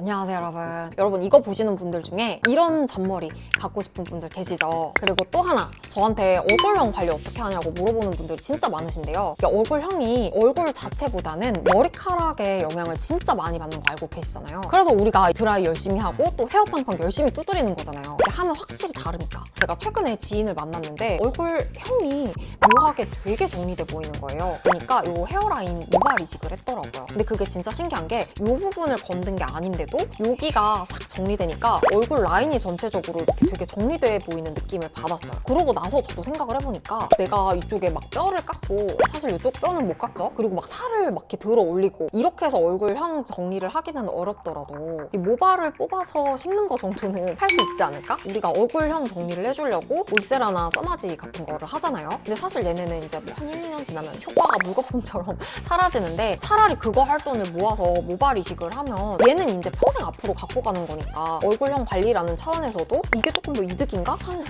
안녕하세요 여러분 이거 보시는 분들 중에 이런 잔머리 갖고 싶은 분들 계시죠? 그리고 또 하나 저한테 얼굴형 관리 어떻게 하냐고 물어보는 분들이 진짜 많으신데요. 얼굴형이 얼굴 자체보다는 머리카락에 영향을 진짜 많이 받는 거 알고 계시잖아요. 그래서 우리가 드라이 열심히 하고 또 헤어 팡팡 열심히 두드리는 거잖아요. 근데 하면 확실히 다르니까. 제가 최근에 지인을 만났는데 얼굴형이 묘하게 되게 정리돼 보이는 거예요. 그러니까 이 헤어라인 모발 이식을 했더라고요. 근데 그게 진짜 신기한 게 이 부분을 건든 게 아닌데도 여기가 싹 정리되니까 얼굴 라인이 전체적으로 이렇게 되게 정리돼 보이는 느낌을 받았어요. 그러고 나서 저도 생각을 해보니까 내가 이쪽에 막 뼈를 깎고 사실 이쪽 뼈는 못 깎죠? 그리고 막 살을 막 이렇게 들어 올리고 이렇게 해서 얼굴형 정리를 하기는 어렵더라도 이 모발을 뽑아서 심는 거 정도는 할 수 있지 않을까? 우리가 얼굴형 정리를 해주려고 울세라나 써마지 같은 거를 하잖아요. 근데 사실 얘네는 이제 뭐 한 1, 2년 지나면 효과가 물거품처럼 사라지는데 차라리 그거 할 돈을 모아서 모발 이식을 하면 얘는 이제 평생 앞으로 갖고 가는 거니까 얼굴형 관리라는 차원에서도 이게 조금 더 이득인가? 하는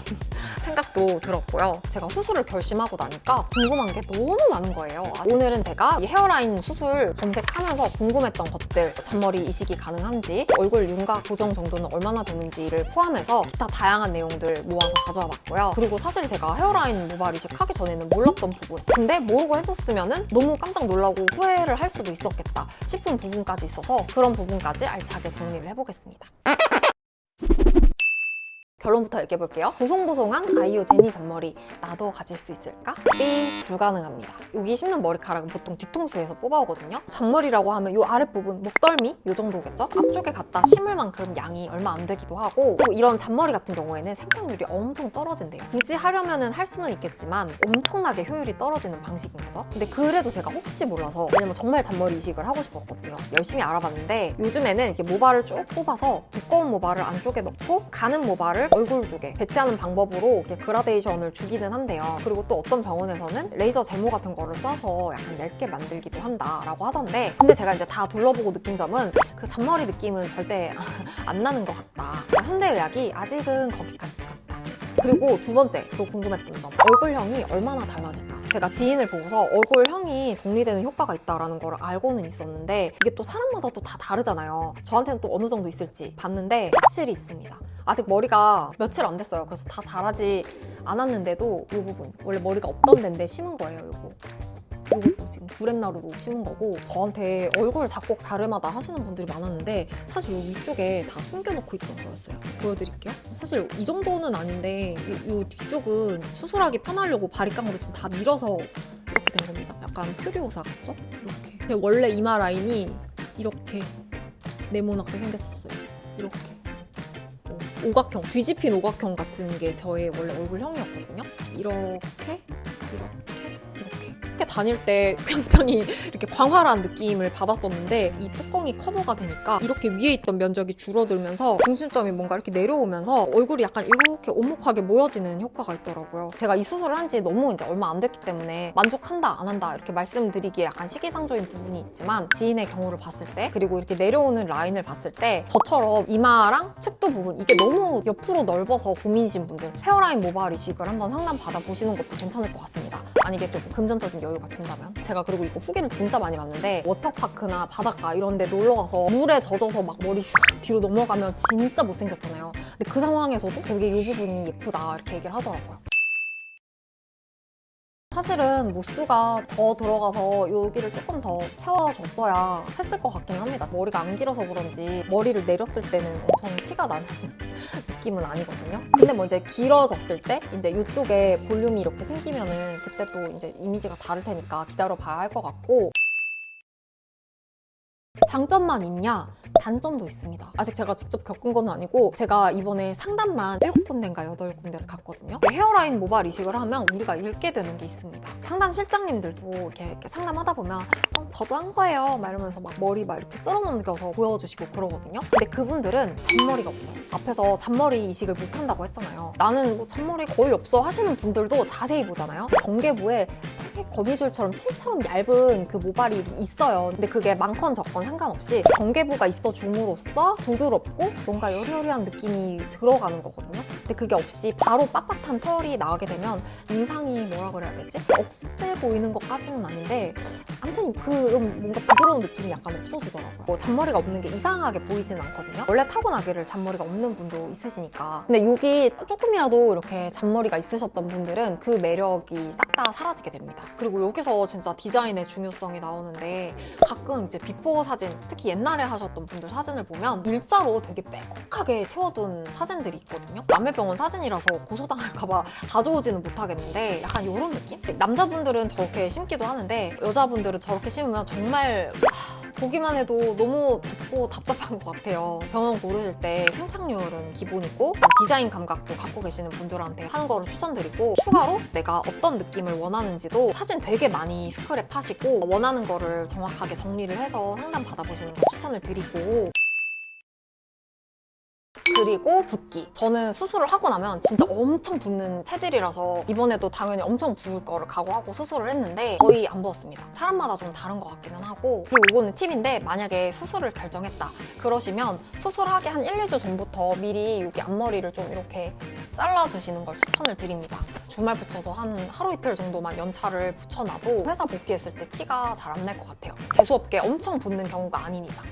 생각도 들었고요. 제가 수술을 결심하고 나니까 궁금한 게 너무 많은 거예요. 오늘은 제가 이 헤어라인 수술 검색하면서 궁금했던 것들, 잔머리 이식이 가능한지, 얼굴 윤곽 고정 정도는 얼마나 되는지를 포함해서 기타 다양한 내용들 모아서 가져와 봤고요. 그리고 사실 제가 헤어라인 모발 이식 하기 전에는 몰랐던 부분, 근데 모르고 했었으면 너무 깜짝 놀라고 후회를 할 수도 있었겠다 싶은 부분까지 있어서 그런 부분까지 알차게 정리를 해보겠습니다. 결론부터 얘기해볼게요. 보송보송한 아이유 제니 잔머리 나도 가질 수 있을까? B 불가능합니다. 여기 심는 머리카락은 보통 뒤통수에서 뽑아오거든요. 잔머리라고 하면 이 아랫부분 목덜미 이 정도겠죠? 앞쪽에 갖다 심을 만큼 양이 얼마 안 되기도 하고 그리고 이런 잔머리 같은 경우에는 생착률이 엄청 떨어진대요. 굳이 하려면 할 수는 있겠지만 엄청나게 효율이 떨어지는 방식인 거죠. 근데 그래도 제가 혹시 몰라서 왜냐면 정말 잔머리 이식을 하고 싶었거든요. 열심히 알아봤는데 요즘에는 이렇게 모발을 쭉 뽑아서 두꺼운 모발을 안쪽에 넣고 가는 모발을 얼굴 쪽에 배치하는 방법으로 이렇게 그라데이션을 주기는 한데요. 그리고 또 어떤 병원에서는 레이저 제모 같은 거를 써서 약간 얇게 만들기도 한다라고 하던데 근데 제가 이제 다 둘러보고 느낀 점은 그 잔머리 느낌은 절대 안 나는 것 같다. 현대의학이 아직은 거기까지 못 갔다. 그리고 두 번째 또 궁금했던 점, 얼굴형이 얼마나 달라질까? 제가 지인을 보고서 얼굴형이 정리되는 효과가 있다는 걸 알고는 있었는데 이게 또 사람마다 또 다 다르잖아요. 저한테는 또 어느 정도 있을지 봤는데 확실히 있습니다. 아직 머리가 며칠 안 됐어요. 그래서 다 자라지 않았는데도 이 부분 원래 머리가 없던 데인데 심은 거예요. 이것도 지금 구렛나루로 심은 거고 저한테 얼굴 작곡 다르마다 하시는 분들이 많았는데 사실 이 위쪽에 다 숨겨놓고 있던 거였어요. 보여드릴게요. 사실 이 정도는 아닌데 이 뒤쪽은 수술하기 편하려고 바리깡으로 지금 다 밀어서 이렇게 된 겁니다. 약간 퓨리오사 같죠? 이렇게. 원래 이마 라인이 이렇게 네모나게 생겼었어요. 이렇게. 오각형, 뒤집힌 오각형 같은 게 저의 원래 얼굴형이었거든요. 이렇게 다닐 때 굉장히 이렇게 광활한 느낌을 받았었는데 이 뚜껑이 커버가 되니까 이렇게 위에 있던 면적이 줄어들면서 중심점이 뭔가 이렇게 내려오면서 얼굴이 약간 이렇게 오목하게 모여지는 효과가 있더라고요. 제가 이 수술을 한 지 너무 이제 얼마 안 됐기 때문에 만족한다 안 한다 이렇게 말씀드리기에 약간 시기상조인 부분이 있지만 지인의 경우를 봤을 때 그리고 이렇게 내려오는 라인을 봤을 때 저처럼 이마랑 측두 부분 이게 너무 옆으로 넓어서 고민이신 분들 헤어라인 모발 이식을 한번 상담 받아보시는 것도 괜찮을 것 같습니다. 만약에 좀 금전적인 여유가 된다면. 제가 그리고 이거 후기를 진짜 많이 봤는데 워터파크나 바닷가 이런 데 놀러가서 물에 젖어서 막 머리 슉 뒤로 넘어가면 진짜 못생겼잖아요. 근데 그 상황에서도 되게 이 부분이 예쁘다 이렇게 얘기를 하더라고요. 사실은 모수가 더 들어가서 여기를 조금 더 채워줬어야 했을 것 같긴 합니다. 머리가 안 길어서 그런지 머리를 내렸을 때는 엄청 티가 나는 느낌은 아니거든요. 근데 뭐 이제 길어졌을 때 이제 이쪽에 볼륨이 이렇게 생기면은 그때 또 이제 이미지가 다를 테니까 기다려 봐야 할 것 같고 장점만 있냐? 단점도 있습니다. 아직 제가 직접 겪은 건 아니고 제가 이번에 상담만 7군데인가 8군데를 갔거든요. 헤어라인 모발 이식을 하면 우리가 읽게 되는 게 있습니다. 상담 실장님들도 이렇게 상담하다 보면 저도 한 거예요 막 이러면서 막 머리 막 이렇게 쓸어넘겨서 보여주시고 그러거든요. 근데 그분들은 잔머리가 없어요. 앞에서 잔머리 이식을 못 한다고 했잖아요. 나는 뭐 잔머리 거의 없어 하시는 분들도 자세히 보잖아요. 경계부에 되게 거미줄처럼 실처럼 얇은 그 모발이 있어요. 근데 그게 많건 적건 상관없이 경계부가 있어줌으로써 부드럽고 뭔가 여리여리한 느낌이 들어가는 거거든요. 근데 그게 없이 바로 빳빳한 털이 나게 되면 인상이 뭐라 그래야 되지? 억세 보이는 것까지는 아닌데 아무튼 그런 뭔가 부드러운 느낌이 약간 없어지더라고요. 뭐 잔머리가 없는 게 이상하게 보이진 않거든요. 원래 타고나기를 잔머리가 없는 분도 있으시니까. 근데 여기 조금이라도 이렇게 잔머리가 있으셨던 분들은 그 매력이 싹 다 사라지게 됩니다. 그리고 여기서 진짜 디자인의 중요성이 나오는데 가끔 이제 비포 사진, 특히 옛날에 하셨던 분들 사진을 보면 일자로 되게 빼곡하게 채워둔 사진들이 있거든요. 남해병원 사진이라서 고소당할까봐 가져오지는 못하겠는데 약간 이런 느낌? 남자분들은 저렇게 심기도 하는데 여자분들은 저렇게 심으면 정말 보기만 해도 너무 덥고 답답한 것 같아요. 병원 고르실 때 생착률은 기본이고 디자인 감각도 갖고 계시는 분들한테 하는 거를 추천드리고 추가로 내가 어떤 느낌을 원하는지도 사진 되게 많이 스크랩하시고 원하는 거를 정확하게 정리를 해서 상담 받아보시는 거 추천을 드리고 그리고 붓기. 저는 수술을 하고 나면 진짜 엄청 붓는 체질이라서 이번에도 당연히 엄청 부을 거를 각오하고 수술을 했는데 거의 안 부었습니다. 사람마다 좀 다른 것 같기는 하고 그리고 이거는 팁인데 만약에 수술을 결정했다 그러시면 수술하기 한 1, 2주 전부터 미리 여기 앞머리를 좀 이렇게 잘라두시는 걸 추천을 드립니다. 주말 붙여서 한 하루 이틀 정도만 연차를 붙여놔도 회사 복귀했을 때 티가 잘 안 날 것 같아요. 재수없게 엄청 붓는 경우가 아닌 이상.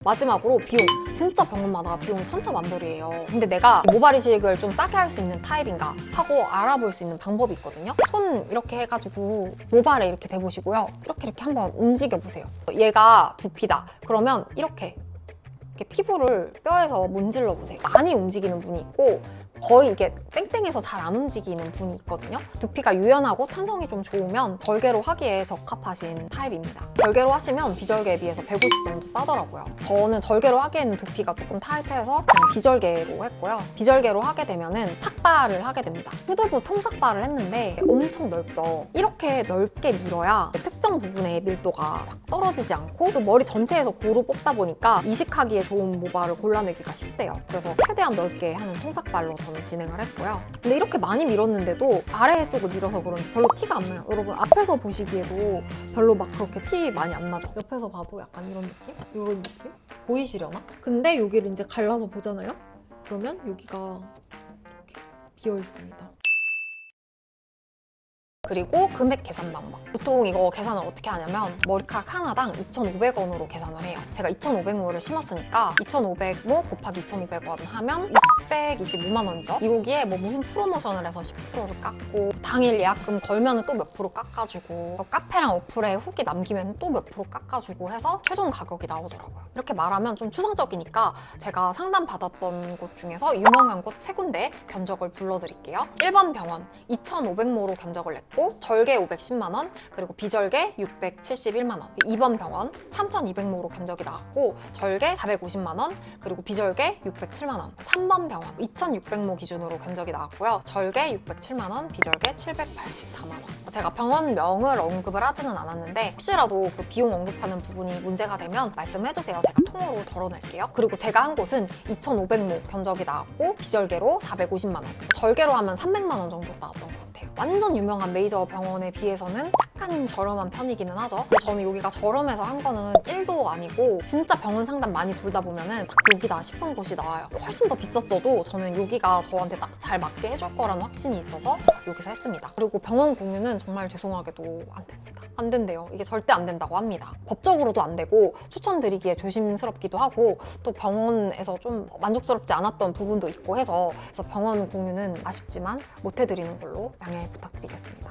마지막으로 비용. 진짜 병원마다 비용이 천차만별이에요. 근데 내가 모발 이식을 좀 싸게 할 수 있는 타입인가 하고 알아볼 수 있는 방법이 있거든요. 손 이렇게 해가지고 모발에 이렇게 대보시고요. 이렇게 한번 움직여보세요. 얘가 두피다. 그러면 이렇게 피부를 뼈에서 문질러 보세요. 많이 움직이는 분이 있고 거의 이게 땡땡해서 잘 안 움직이는 분이 있거든요. 두피가 유연하고 탄성이 좀 좋으면 절개로 하기에 적합하신 타입입니다. 절개로 하시면 비절개에 비해서 150 정도 싸더라고요. 저는 절개로 하기에는 두피가 조금 타이트해서 그냥 비절개로 했고요. 비절개로 하게 되면은 삭발을 하게 됩니다. 후두부 통삭발을 했는데 엄청 넓죠. 이렇게 넓게 밀어야 특정 부분의 밀도가 확 떨어지지 않고 또 머리 전체에서 고루 뽑다 보니까 이식하기에 좋은 모발을 골라내기가 쉽대요. 그래서 최대한 넓게 하는 통삭발로 저는 진행을 했고요. 근데 이렇게 많이 밀었는데도 아래쪽을 밀어서 그런지 별로 티가 안 나요. 여러분 앞에서 보시기에도 별로 막 그렇게 티 많이 안 나죠? 옆에서 봐도 약간 이런 느낌? 이런 느낌? 보이시려나? 근데 여기를 이제 갈라서 보잖아요? 그러면 여기가 이렇게 비어 있습니다. 그리고 금액 계산 방법. 보통 이거 계산을 어떻게 하냐면 머리카락 하나당 2,500원으로 계산을 해요. 제가 2,500모를 심었으니까 2,500모 곱하기 2,500원 하면 625만 원이죠. 여기에 뭐 무슨 프로모션을 해서 10%를 깎고 당일 예약금 걸면 또 몇 프로 깎아주고 카페랑 어플에 후기 남기면 또 몇 프로 깎아주고 해서 최종 가격이 나오더라고요. 이렇게 말하면 좀 추상적이니까 제가 상담 받았던 곳 중에서 유명한 곳 3군데 견적을 불러드릴게요. 1번 병원 2,500모로 견적을 냈고 절개 510만 원, 그리고 비절개 671만 원. 2번 병원 3,200모로 견적이 나왔고 절개 450만 원, 그리고 비절개 607만 원. 3번 병원 2,600모 기준으로 견적이 나왔고요. 절개 607만 원, 비절개 784만 원. 제가 병원명을 언급을 하지는 않았는데 혹시라도 그 비용 언급하는 부분이 문제가 되면 말씀해주세요. 제가 통으로 덜어낼게요. 그리고 제가 한 곳은 2,500모 견적이 나왔고 비절개로 450만 원, 절개로 하면 300만 원 정도 나왔던 것 같아요. 완전 유명한 메이저 병원에 비해서는 약간 저렴한 편이기는 하죠. 근데 저는 여기가 저렴해서 한 거는 1도 아니고 진짜 병원 상담 많이 돌다 보면은 딱 여기다 싶은 곳이 나와요. 훨씬 더 비쌌어도 저는 여기가 저한테 딱 잘 맞게 해줄 거라는 확신이 있어서 여기서 했습니다. 그리고 병원 공유는 정말 죄송하게도 안 됩니다. 안 된대요. 이게 절대 안 된다고 합니다. 법적으로도 안 되고 추천드리기에 조심스럽기도 하고 또 병원에서 좀 만족스럽지 않았던 부분도 있고 해서 그래서 병원 공유는 아쉽지만 못 해드리는 걸로 양해 부탁드리겠습니다.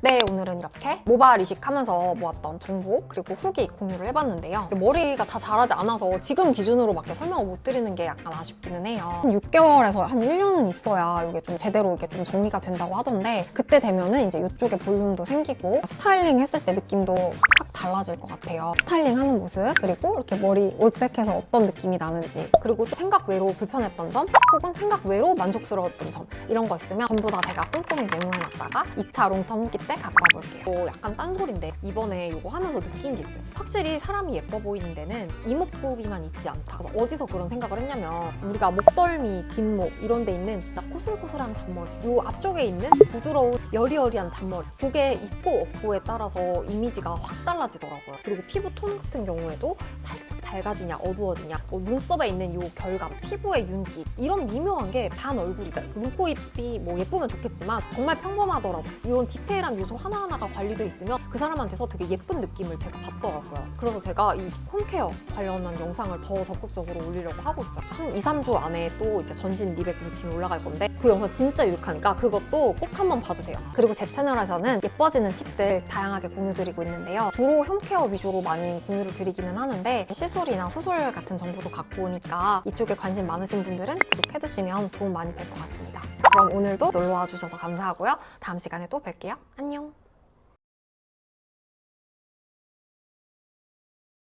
네, 오늘은 이렇게 모발 이식하면서 모았던 정보 그리고 후기 공유를 해봤는데요. 머리가 다 자라지 않아서 지금 기준으로밖에 설명을 못 드리는 게 약간 아쉽기는 해요. 한 6개월에서 한 1년은 있어야 이게 좀 제대로 이게 좀 정리가 된다고 하던데 그때 되면은 이제 이쪽에 볼륨도 생기고 스타일링 했을 때 느낌도 확 달라질 것 같아요. 스타일링 하는 모습 그리고 이렇게 머리 올백해서 어떤 느낌이 나는지 그리고 좀 생각 외로 불편했던 점 혹은 생각 외로 만족스러웠던 점 이런 거 있으면 전부 다 제가 꼼꼼히 메모해놨다가 2차 롱텀 후기 때 때 갖고 와볼게요. 약간 딴소리인데 이번에 이거 하면서 느낀 게 있어요. 확실히 사람이 예뻐 보이는 데는 이목구비만 있지 않다. 그래서 어디서 그런 생각을 했냐면 우리가 목덜미, 뒷목 이런 데 있는 진짜 코슬코슬한 잔머리, 요 앞쪽에 있는 부드러운 여리여리한 잔머리, 그게 있고 없고에 따라서 이미지가 확 달라지더라고요. 그리고 피부 톤 같은 경우에도 살짝 밝아지냐 어두워지냐, 뭐 눈썹에 있는 요 결감, 피부의 윤기, 이런 미묘한 게 반 얼굴이다. 눈, 코, 입이 뭐 예쁘면 좋겠지만 정말 평범하더라도 이런 디테일한 요소 하나하나가 관리돼 있으면 그 사람한테서 되게 예쁜 느낌을 제가 받더라고요. 그래서 제가 이 홈케어 관련한 영상을 더 적극적으로 올리려고 하고 있어요. 한 2, 3주 안에 또 이제 전신 미백 루틴 올라갈 건데 그 영상 진짜 유익하니까 그것도 꼭 한번 봐주세요. 그리고 제 채널에서는 예뻐지는 팁들 다양하게 공유드리고 있는데요. 주로 홈케어 위주로 많이 공유를 드리기는 하는데 시술이나 수술 같은 정보도 갖고 오니까 이쪽에 관심 많으신 분들은 구독해주시면 도움 많이 될 것 같습니다. 그럼 오늘도 놀러와 주셔서 감사하고요. 다음 시간에 또 뵐게요. 안녕!